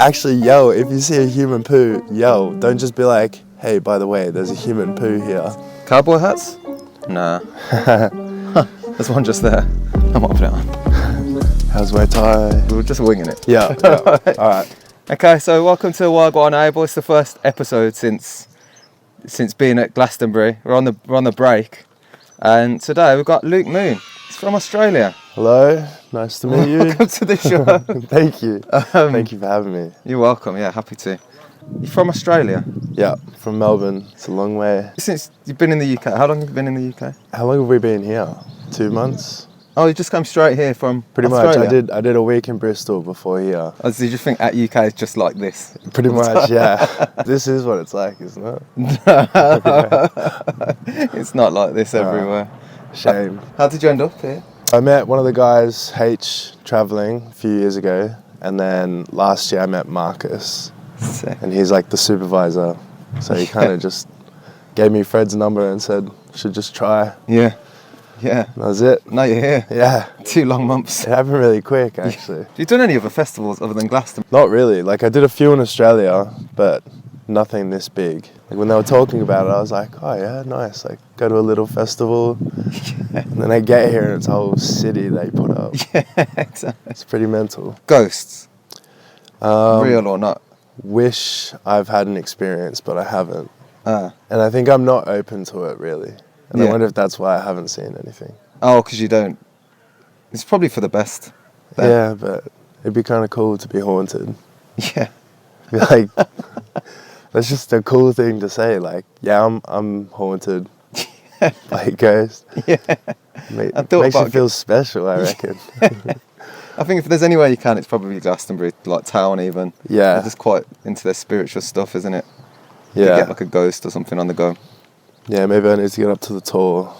actually yell. If you see a human poo, yell. Don't just be like, hey, by the way, there's a human poo here. Cowboy hats? Nah. There's one just there. I might put it on. How's my tie? We were just winging it. Yeah. All right. Okay, so welcome to Wagwan Able. It's the first episode since being at Glastonbury. We're on the break, and today we've got Luke Moon. He's from Australia. Hello. Nice to meet you. Welcome to the show. Thank you. Thank you for having me. You're welcome. Yeah, happy to. You're from Australia? Yeah, from Melbourne. It's a long way. Since you've been in the UK, how long have you been in the UK? How long have we been here? 2 months? Oh, you just come straight here from Pretty Australia? much. I did a week in Bristol before here. Oh, so you just think at UK is just like this? Pretty much, yeah. This is what it's like, isn't it? It's not like this everywhere. Shame. How did you end up here? I met one of the guys, H, travelling a few years ago. And then last year I met Marcus. Sick. And he's like the supervisor. So he kind of just gave me Fred's number and said, should just try. Yeah. That was it. Now you're here. Yeah. 2 long months. It happened really quick, actually. Have you done any other festivals other than Glastonbury? Not really. Like, I did a few in Australia, but nothing this big. Like, when they were talking about it, I was like, oh, yeah, nice. Like, go to a little festival. And then I get here and it's a whole city they put up. Yeah, exactly. It's pretty mental. Ghosts? Real or not? Wish I've had an experience, but I haven't. Ah. And I think I'm not open to it, really. And Yeah. I wonder if that's why I haven't seen anything. Oh, because you don't. It's probably for the best. Then. Yeah, but it'd be kind of cool to be haunted. Yeah. Be like, that's just a cool thing to say. Like, yeah, I'm haunted by a ghost. Yeah. Makes you feel special, I reckon. I think if there's any way you can, it's probably Glastonbury, like town even. Yeah. They're just quite into their spiritual stuff, isn't it? Yeah. You get like a ghost or something on the go. Yeah, maybe I need to get up to the tour.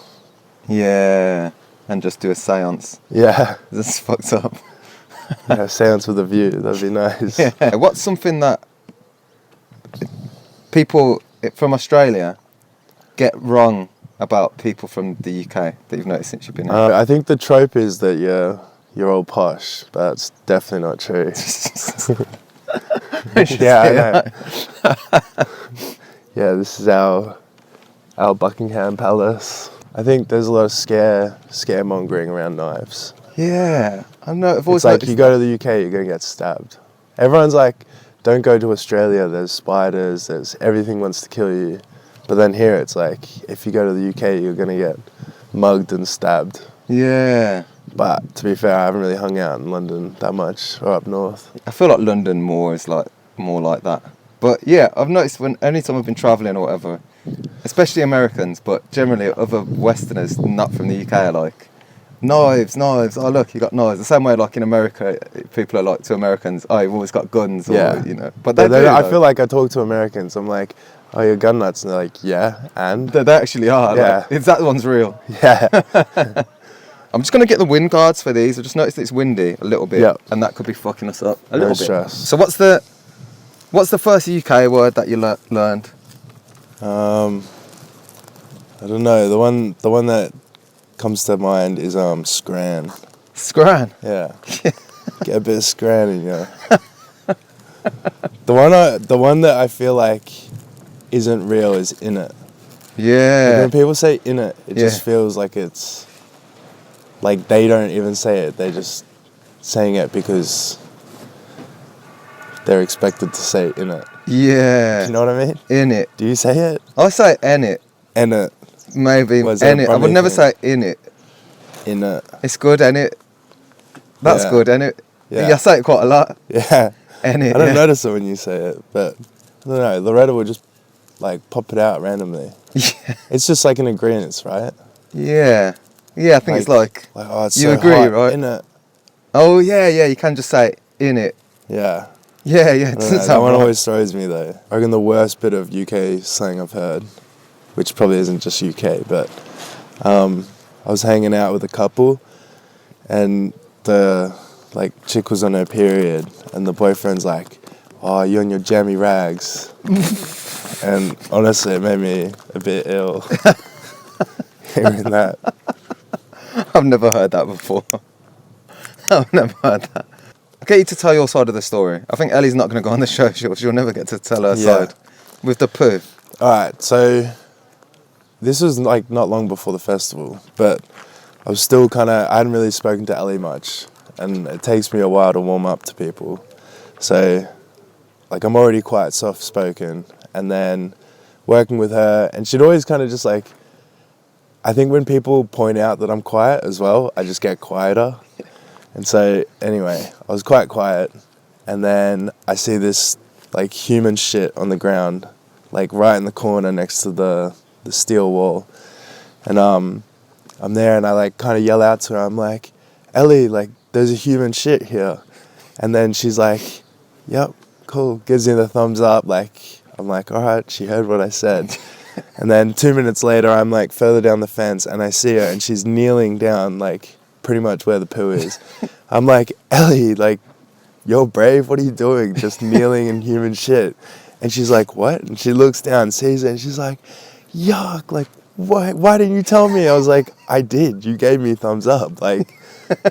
Yeah. And just do a seance. Yeah. This is fucked up. Yeah, seance with a view. That'd be nice. Yeah. What's something that people from Australia get wrong about people from the UK that you've noticed since you've been here? I think the trope is that you're all posh, but that's definitely not true. Yeah, I know. Yeah, this is our Buckingham Palace. I think there's a lot of scaremongering around knives. Yeah, I know. I've always It's like noticed you go to the UK, you're going to get stabbed. Everyone's like, don't go to Australia, there's spiders, there's everything wants to kill you. But then here it's like, if you go to the UK, you're going to get mugged and stabbed. Yeah. But to be fair, I haven't really hung out in London that much, or up north. I feel like London more like that. But yeah, I've noticed any time I've been travelling or whatever, especially Americans, but generally other Westerners not from the UK are like, knives. Oh look, you got knives. The same way like in America, people are like to Americans, oh, you've always got guns, or Yeah. you know. But they do. I feel like I talk to Americans, I'm like, oh, you're gun nuts, and they're like, yeah, and? They actually are. Yeah. Like, that one's real. Yeah. I'm just going to get the wind guards for these. I just noticed it's windy a little bit, Yep. and that could be fucking us up a No little stress. bit. So what's the first UK word that you learned? I don't know. The one that comes to mind is scran. Scran. Yeah. Get a bit of scran in you. The one that I feel like isn't real is in it. Yeah. Like when people say in it, it Yeah. just feels like it's like they don't even say it. They're just saying it because they're expected to say in it. Yeah. Do you know what I mean? In it. Do you say it? I say in it. In it. Maybe Was it in it. I would Brummy never thing? say in it. In it. It's good, in it. That's Yeah. good, in it. Yeah. I say it quite a lot. Yeah. In it. I don't yeah. notice it when you say it, but I don't know. Loretta would just like pop it out randomly. Yeah. It's just like an agreement, right? Yeah. Yeah, I think it's like oh, it's you so agree, hot, right? In it. oh yeah, you can just say in it. Yeah. Yeah, it I don't doesn't know, that sound one right. always throws me though. I reckon the worst bit of UK slang I've heard, which probably isn't just UK, but I was hanging out with a couple, and the chick was on her period, and the boyfriend's like, "Oh, you on your jammy rags," and honestly, it made me a bit ill hearing that. I've never heard that before. I've never heard that. I'll get you to tell your side of the story. I think Ellie's not going to go on the show. She'll never get to tell her side. With the poo. Alright, so this was like not long before the festival, but I was still I hadn't really spoken to Ellie much, and it takes me a while to warm up to people. So, like, I'm already quite soft-spoken, and then working with her, and she'd always just like, I think when people point out that I'm quiet as well, I just get quieter. And so, anyway, I was quite quiet, and then I see this, like, human shit on the ground, like, right in the corner next to the steel wall. And I'm there, and I, like, kind of yell out to her. I'm like, Ellie, like, there's a human shit here. And then she's like, yep, cool, gives me the thumbs up. Like, I'm like, all right, she heard what I said. And then 2 minutes later, I'm, like, further down the fence, and I see her, and she's kneeling down, like, pretty much where the poo is. I'm like, Ellie, like, you're brave, what are you doing? Just kneeling in human shit. And she's like, what? And she looks down, sees it, and she's like, yuck, like, why didn't you tell me? I was like, I did, you gave me thumbs up, like,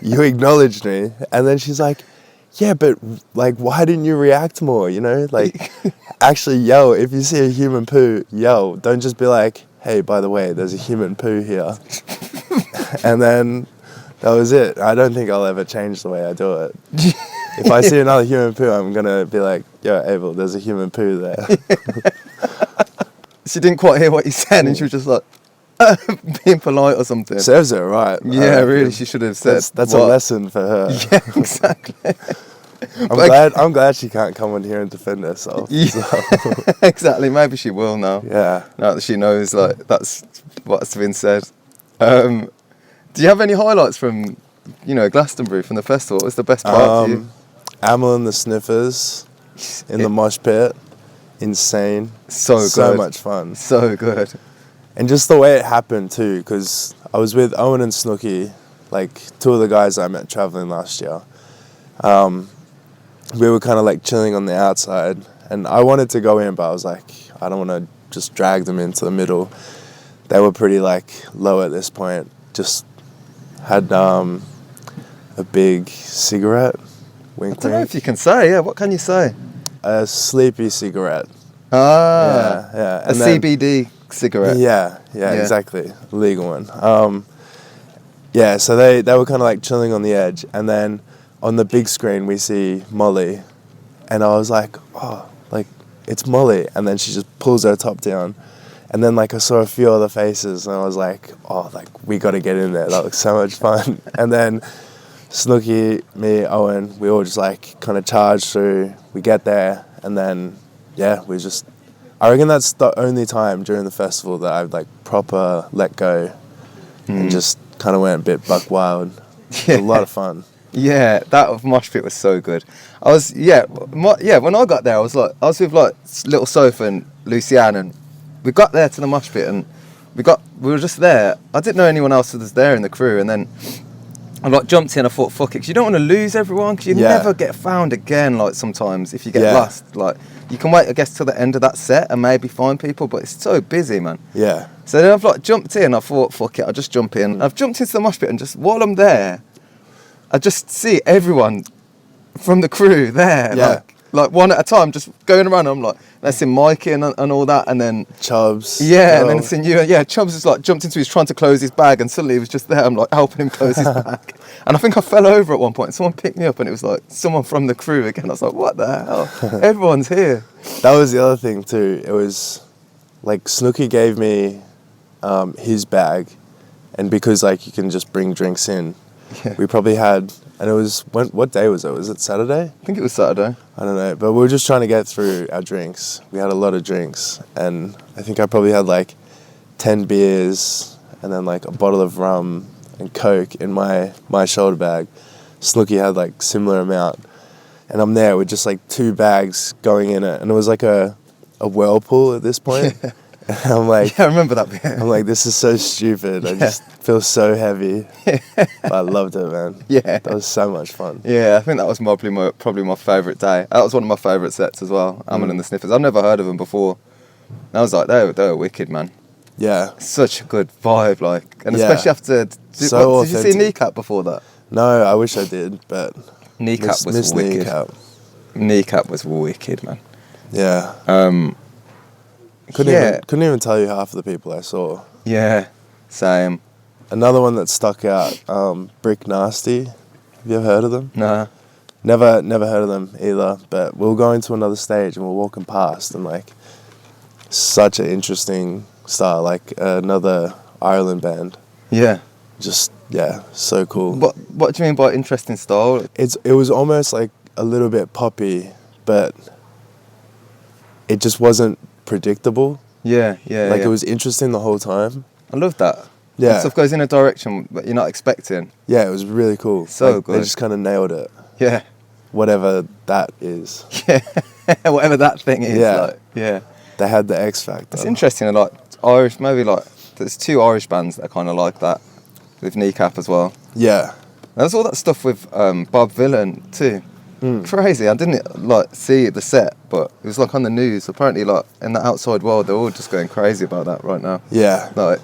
you acknowledged me. And then she's like, yeah, but, like, why didn't you react more, you know? Like, actually yell, if you see a human poo, yell. Don't just be like, hey, by the way, there's a human poo here. And then that was it. I don't think I'll ever change the way I do it. If I see another human poo, I'm going to be like, yo, Abel, there's a human poo there. She didn't quite hear what you said, and she was just like, being polite or something. Serves her right. Yeah, really, she should have said. That's a lesson for her. Yeah, exactly. I'm glad she can't come on here and defend herself. Yeah, so. exactly. Maybe she will now. Yeah. Now that she knows, like, that's what's been said. Do you have any highlights from, Glastonbury, from the festival? What was the best part for you? Amel and the Sniffers in the mosh pit. Insane. So good. So much fun. So good. And just the way it happened too, because I was with Owen and Snooky, like two of the guys I met traveling last year. We were kind of like chilling on the outside, and I wanted to go in, but I was like, I don't want to just drag them into the middle. They were pretty like low at this point. Just had a big cigarette. Wink, I don't know if you can say. Yeah, what can you say? A sleepy cigarette. Ah, yeah. And CBD cigarette. Yeah, exactly. Legal one. So they were kind of like chilling on the edge, and then on the big screen we see Molly, and I was like, oh, like, it's Molly, and then she just pulls her top down, and then like I saw a few other faces, and I was like, oh, like, we got to get in there, that looks so much fun. And then Snooky, me, Owen, we all just like kind of charged through, we get there, and then I reckon that's the only time during the festival that I've like proper let go and just kind of went a bit buck wild. Yeah. A lot of fun. Yeah, that mosh pit was so good. When I got there, I was with like little Soph and Lucianne, and we got there to the mosh pit, and we were just there. I didn't know anyone else was there in the crew, and then I like jumped in. I thought, fuck it, because you don't want to lose everyone, because you never get found again. Like, sometimes if you get lost, like, you can wait, I guess, till the end of that set and maybe find people, but it's so busy, man. Yeah. So then I've like jumped in. I thought, fuck it, I'll just jump in. I've jumped into the mosh pit, and just while I'm there, I just see everyone from the crew there, like one at a time, just going around. I'm like, that's in Mikey and all that, and then Chubbs. Yeah, and then seeing you. Yeah, Chubbs is like jumped into. He's trying to close his bag, and suddenly he was just there. I'm like helping him close his bag, and I think I fell over at one point. Someone picked me up, and it was like someone from the crew again. I was like, what the hell? Everyone's here. That was the other thing too. It was like Snooky gave me his bag, and because like you can just bring drinks in. Yeah. We probably had, and it was, what day was it? Was it Saturday? I think it was Saturday. I don't know, but we were just trying to get through our drinks. We had a lot of drinks, and I think I probably had like 10 beers, and then like a bottle of rum and Coke in my shoulder bag. Snooky had like similar amount, and I'm there with just like 2 bags going in it, and it was like a whirlpool at this point. Yeah. And I'm like, yeah, I remember that bit. I'm like, this is so stupid. I just feel so heavy. But I loved it, man. Yeah. That was so much fun. Yeah, I think that was probably my favourite day. That was one of my favourite sets as well, Amel and the Sniffers. I've never heard of them before. And I was like, they were wicked, man. Yeah. Such a good vibe, like. And Yeah. especially after... Did you see Kneecap before that? No, I wish I did, but Kneecap was Miss wicked. Kneecap. Kneecap was wicked, man. Yeah. Couldn't even tell you half of the people I saw. Yeah, same. Another one that stuck out, Brick Nasty. Have you ever heard of them? Nah. Never heard of them either. But we were going to another stage and we were walking past, and like, such an interesting style, like another Ireland band. Yeah. Just so cool. What do you mean by interesting style? It was almost like a little bit poppy, but it just wasn't predictable. Yeah. It was interesting the whole time. I love that. Yeah. When stuff goes in a direction that you're not expecting. Yeah, it was really cool. So good. They just kind of nailed it. Yeah. Whatever that is. Yeah. Whatever that thing is. Yeah. Like, yeah. They had the X Factor. It's interesting, like Irish, maybe like there's 2 Irish bands that are kind of like that, with Kneecap as well. Yeah. There's all that stuff with Bob Vylan too. Crazy. I didn't like see the set, but it was like on the news. Apparently, like in the outside world, they're all just going crazy about that right now. Yeah. Like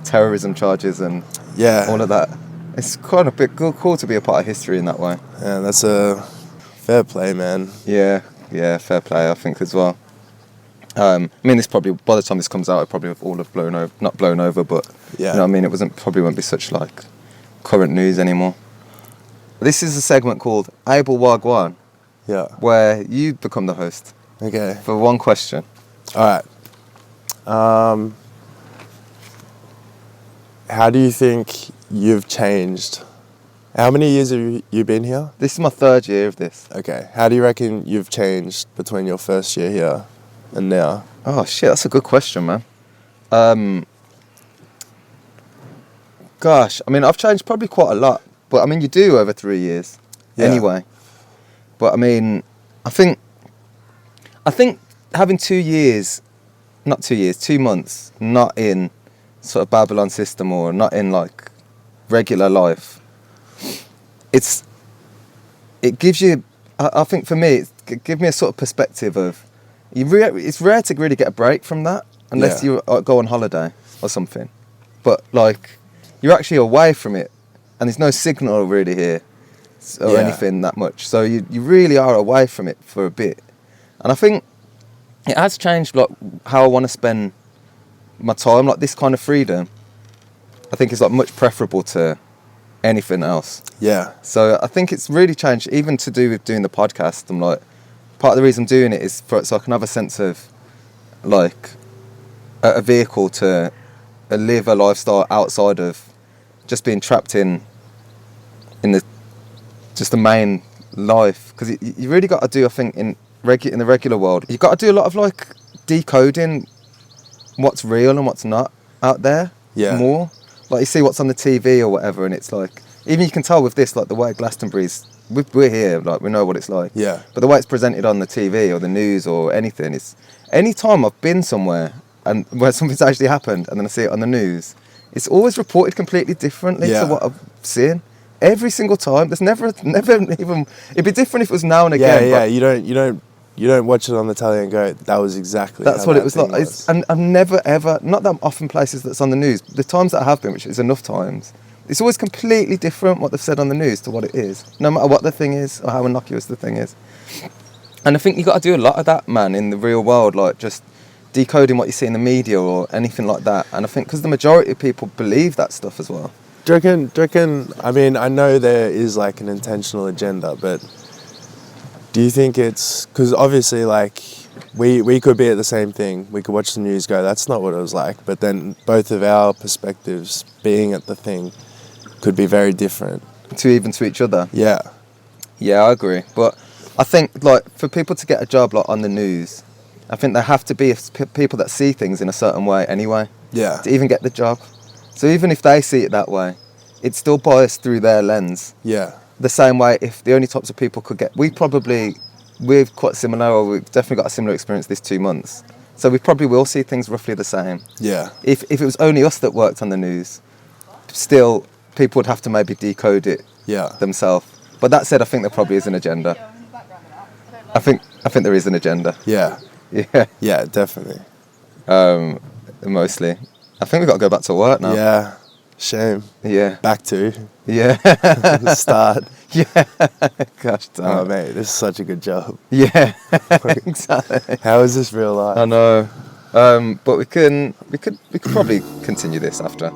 terrorism charges and Yeah. all of that. It's kind of cool to be a part of history in that way. Yeah, that's a fair play, man. Yeah, fair play, I think, as well. I mean, this probably, by the time this comes out, it probably all have blown over, not blown over, but, Yeah. you know what I mean, probably won't be such, like, current news anymore. This is a segment called Abel Wagwan, Yeah. where you become the host Okay. for one question. All right. How do you think you've changed? How many years have you been here? This is my 3rd year of this. Okay. How do you reckon you've changed between your first year here and now? Oh, shit, that's a good question, man. Gosh, I mean, I've changed probably quite a lot. But, I mean, you do over 3 years. Yeah. Anyway. But, I mean, I think having 2 years, not 2 years, 2 months, not in sort of Babylon system or not in, like, regular life, it gives you, I think for me, it gives me a sort of perspective of, it's rare to really get a break from that unless you go on holiday or something. But, like, you're actually away from it and there's no signal really here or anything that much. So you really are away from it for a bit. And I think it has changed, like, how I want to spend my time. Like, this kind of freedom, I think is, like, much preferable to anything else. Yeah. So I think it's really changed, even to do with doing the podcast. I'm like, part of the reason I'm doing it is so I can have a sense of, like, a vehicle to live a lifestyle outside of just being trapped in the main life. Because you really got to do, I think, in the regular world, you've got to do a lot of, like, decoding what's real and what's not out there. Yeah. More. Like, you see what's on the TV or whatever, and it's like, even you can tell with this, like, the way Glastonbury's, we're here, like, we know what it's like. Yeah. But the way it's presented on the TV or the news or anything, it's, any time I've been somewhere and where something's actually happened and then I see it on the news, it's always reported completely differently to what I've seen. Every single time. There's never even, it'd be different if it was now and again. Yeah, you don't watch it on the telly and go, that was exactly that's how what that it was thing like. And I've never ever, not that I'm often places that's on the news, but the times that I have been, which is enough times, it's always completely different what they've said on the news to what it is, no matter what the thing is or how innocuous the thing is. And I think you've got to do a lot of that, man, in the real world, like just decoding what you see in the media or anything like that. And I think because the majority of people believe that stuff as well. Do you reckon, I mean, I know there is, like, an intentional agenda, but do you think it's, because obviously, like, we could be at the same thing, we could watch the news, go, that's not what it was like, but then both of our perspectives being at the thing could be very different. To each other. Yeah. Yeah, I agree. But I think, like, for people to get a job, like, on the news, I think there have to be people that see things in a certain way anyway. Yeah. To even get the job. So even if they see it that way, it's still biased through their lens. Yeah. The same way, if the only types of people could get... We're quite similar, or we've definitely got a similar experience this 2 months. So we probably will see things roughly the same. Yeah. If it was only us that worked on the news, still, people would have to maybe decode it themselves. But that said, I think there probably is an agenda. I think there is an agenda. Yeah. Yeah. Yeah, definitely. Mostly. I think we've got to go back to work now. Yeah. Shame. Yeah. Back to. Yeah. Start. Yeah. Gosh damn Oh it. mate, this is such a good job. Yeah. Exactly. How is this real life? I know. But we could probably continue this after.